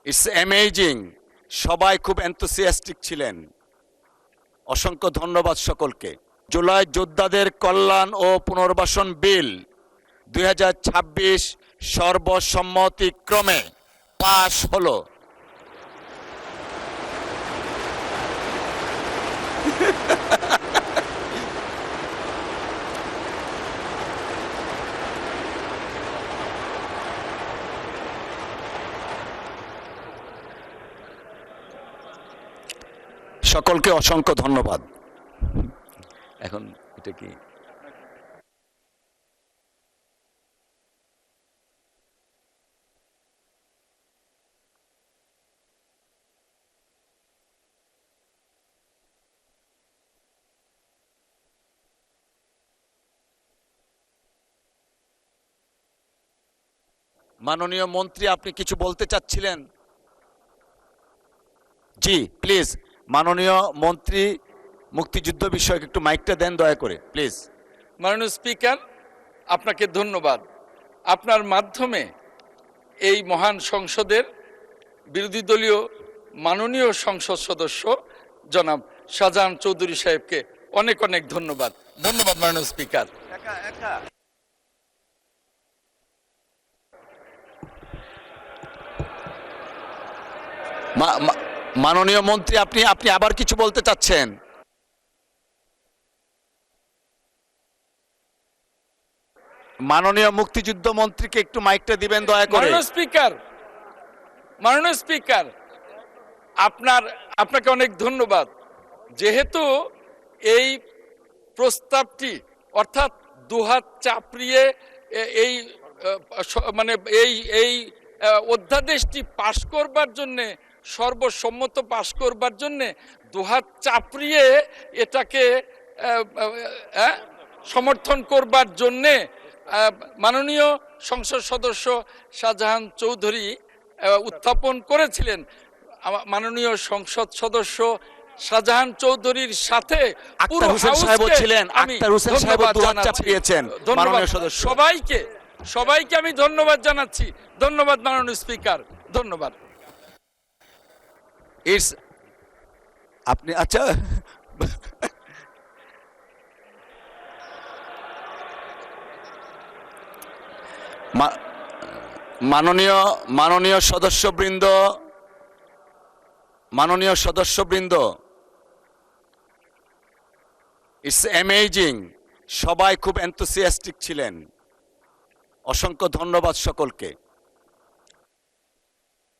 It's amazing. সবাই খুব enthusiastic ছিলেন। অসংখ্য ধন্যবাদ সকলকে। জুলাই যোদ্ধাদের কল্যাণ ও পুনর্বাসন বিল 2026 সর্বসম্মতিক্রমে পাশ হলো। সকলকে অসংখ্য ধন্যবাদ। এখন এটা কি মাননীয় মন্ত্রী, আপনি কিছু বলতে চাচ্ছিলেন? জি প্লিজ, মাননীয় মন্ত্রী মুক্তিযুদ্ধ বিষয়ক একটু মাইকটা দেন দয়া করে প্লিজ। মাননীয় স্পিকার, আপনাকে ধন্যবাদ। আপনার মাধ্যমে এই মহান সংসদের বিরোধী দলীয় মাননীয় সংসদ সদস্য জনাব শাহজাহান চৌধুরী সাহেবকে অনেক অনেক ধন্যবাদ। ধন্যবাদ মাননীয় স্পিকার। মাননীয় মন্ত্রী, আপনি আবার কিছু বলতে চাচ্ছেন? মাননীয় মুক্তিযুদ্ধ মন্ত্রীকে একটু মাইকটা দিবেন দয়া করে। মাননীয় স্পিকার, আপনাকে অনেক ধন্যবাদ। যেহেতু এই প্রস্তাবটি অর্থাৎ দুহাত চাপড়িয়ে এই মানে এই অধ্যাদেশটি পাশ করবার জন্যে, সর্বসম্মত পাশ করবার জন্যে দুহাত চাপড়িয়ে এটাকে সমর্থন করবার জন্যে মাননীয় সংসদ সদস্য শাহজাহান চৌধুরী উত্থাপন করেছিলেন। মাননীয় সংসদ সদস্য শাহজাহান চৌধুরীর সাথে পুরো সবাইকে আমি ধন্যবাদ জানাচ্ছি। ধন্যবাদ মাননীয় স্পিকার, ধন্যবাদ। আপনি আচ্ছা, মাননীয় সদস্যবৃন্দ, ইটস অ্যামেজিং। সবাই খুব এনথুসিয়াস্টিক ছিলেন। অসংখ্য ধন্যবাদ সকলকে।